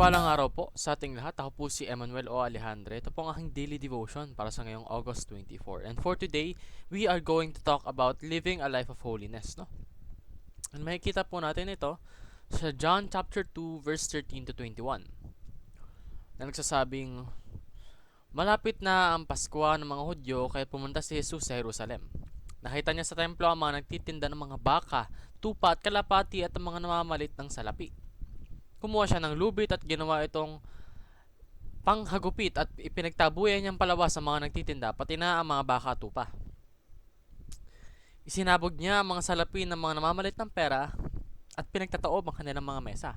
Mapagpalang araw po sa ating lahat. Ako po si Emmanuel O. Alejandre. Ito po ang aking daily devotion para sa ngayong August 24. And for today, we are going to talk about living a life of holiness. No? And makikita po natin ito sa John chapter 2 verse 13 to 21. Na nagsasabing, malapit na ang Pasko ng mga Hudyo kaya pumunta si Jesus sa Jerusalem. Nakita niya sa templo ang mga nagtitinda ng mga baka, tupa at kalapati at ang mga namamalit ng salapi. Kumuha siya ng lubid at ginawa itong panghagupit at ipinagtabuyan niyang palawas sa mga nagtitinda, pati na ang mga baka at tupa. Isinabog niya ang mga salapi ng mga namamalit ng pera at pinagtataob ang kanilang mga mesa.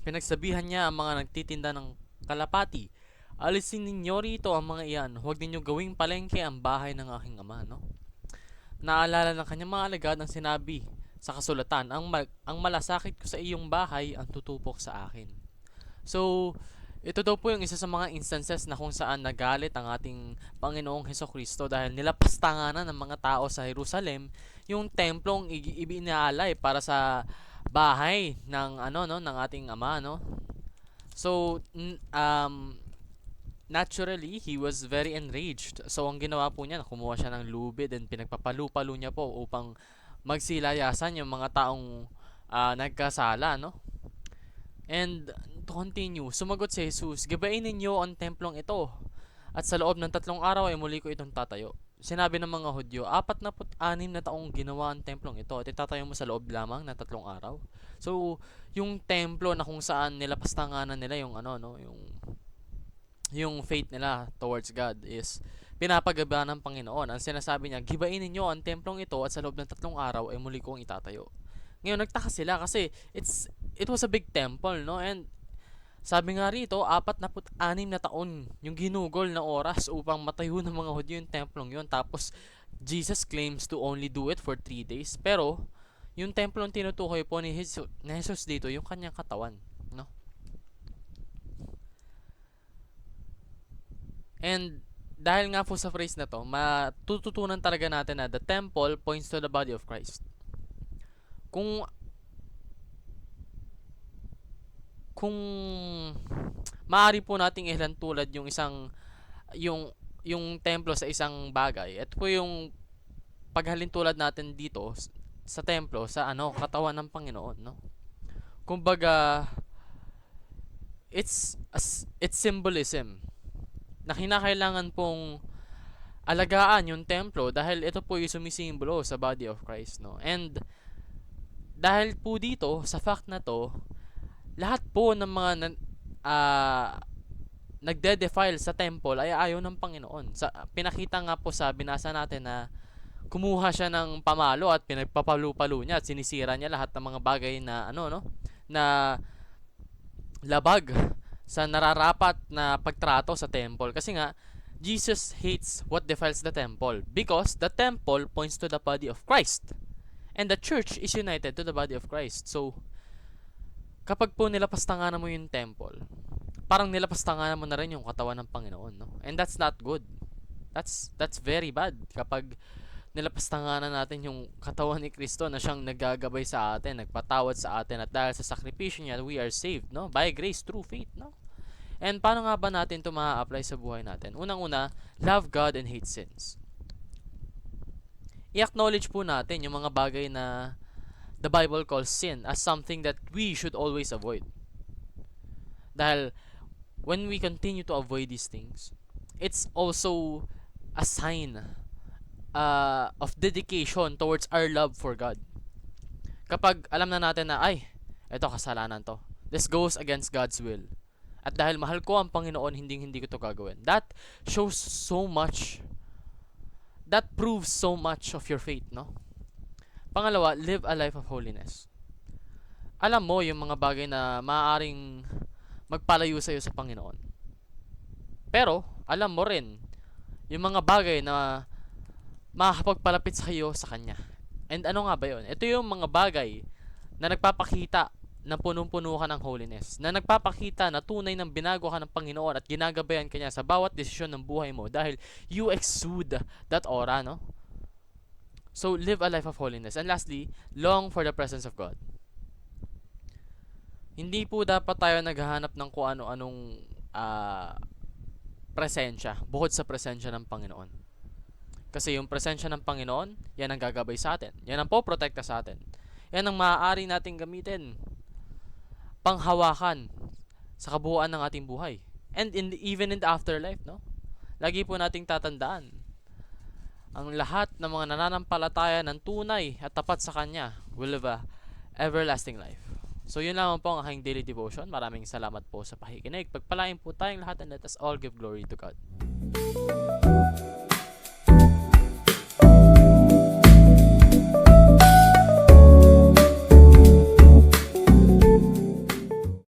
Pinagsabihan niya ang mga nagtitinda ng kalapati, alisin ninyo rito ang mga iyan, huwag ninyo gawing palengke ang bahay ng aking ama. No? Naalala ng kanyang mga alagad ang sinabi sa kasulatan, ang malasakit ko sa iyong bahay ang tutupok sa akin. So, ito daw po yung isa sa mga instances na kung saan nagalit ang ating Panginoong Hesukristo dahil nilapastanganan ng mga tao sa Jerusalem yung templong ibinaalay para sa bahay ng ng ating ama, no. So, naturally, he was very enraged. So, ang ginawa po niya, kumuha siya ng lubid and pinagpapalu-palo niya po upang magsilayasan yung mga taong nagkasala, no? And to continue, sumagot si Jesus, gabain ninyo ang templong ito, at sa loob ng 3 araw ay muli ko itong tatayo. Sinabi ng mga Hudyo, 46 na taong ginawa ang templong ito at itatayo mo sa loob lamang ng 3 araw. So, yung templo na kung saan nilapastanganan nila yung yung faith nila towards God is pinapagaba ng Panginoon. Ang sinasabi niya, gibain ninyo ang templong ito at sa loob ng 3 araw ay muli kong itatayo. Ngayon nagtaka sila kasi it was a big temple, no? And sabi nga rito, 46 na taon yung ginugol na oras upang matayo ng mga Hudyo yung templong yun. Tapos Jesus claims to only do it for 3 days. Pero yung templong tinutukoy po ni Jesus dito, yung kanyang katawan, no? And dahil nga po sa phrase na to, matututunan talaga natin na the temple points to the body of Christ. Kung maaari po nating ilan tulad yung yung templo sa isang bagay. Ito po yung paghalin tulad natin dito sa templo sa katawan ng Panginoon, no? Kumbaga it's symbolism na kinakailangan pong alagaan yung templo dahil ito po yung sumisimbolo sa body of Christ, no? And dahil po dito sa fact na to, lahat po ng mga nagde-defile sa temple ay ayaw ng Panginoon. Pinakita nga po sa binasa natin na kumuha siya ng pamalo at pinagpapalu-palo niya at sinisira niya lahat ng mga bagay na na labag sa nararapat na pagtrato sa temple. Kasi nga, Jesus hates what defiles the temple because the temple points to the body of Christ. And the church is united to the body of Christ. So, kapag po nilapastanganan mo yung temple, parang nilapastanganan mo na rin yung katawan ng Panginoon, no? And that's not good. That's very bad kapag nilapastanganan natin yung katawan ni Kristo na siyang naggagabay sa atin, nagpatawad sa atin, at dahil sa sakripisyo niya, we are saved, no? By grace, through faith, no? And paano nga ba natin ito ma-apply sa buhay natin? Unang-una, love God and hate sins. I-acknowledge po natin yung mga bagay na the Bible calls sin as something that we should always avoid. Dahil when we continue to avoid these things, it's also a sign of dedication towards our love for God. Kapag alam na natin na, eto kasalanan to, this goes against God's will, at dahil mahal ko ang Panginoon, hindi ko to gagawin, that shows so much, that proves so much of your faith, no? Pangalawa, live a life of holiness. Alam mo yung mga bagay na maaaring magpalayo sa iyo sa Panginoon, pero alam mo rin yung mga bagay na makakapagpalapit sa iyo sa Kanya. And ano nga ba yun? Ito yung mga bagay na nagpapakita na punong-puno ka ng holiness, na nagpapakita na tunay ng binago ka ng Panginoon at ginagabayan ka niya sa bawat desisyon ng buhay mo dahil you exude that aura, no? So, live a life of holiness. And lastly, long for the presence of God. Hindi po dapat tayo naghahanap ng kung ano-anong presensya bukod sa presensya ng Panginoon. Kasi yung presensya ng Panginoon, yan ang gagabay sa atin. Yan ang poprotekta sa atin. Yan ang maaari nating gamitin, panghawakan sa kabuuan ng ating buhay. And even in the afterlife, no? Lagi po nating tatandaan, ang lahat ng mga nananampalataya ng tunay at tapat sa Kanya will live a everlasting life. So yun lamang po ang aking daily devotion. Maraming salamat po sa pakikinig. Pagpalain po tayong lahat and let us all give glory to God.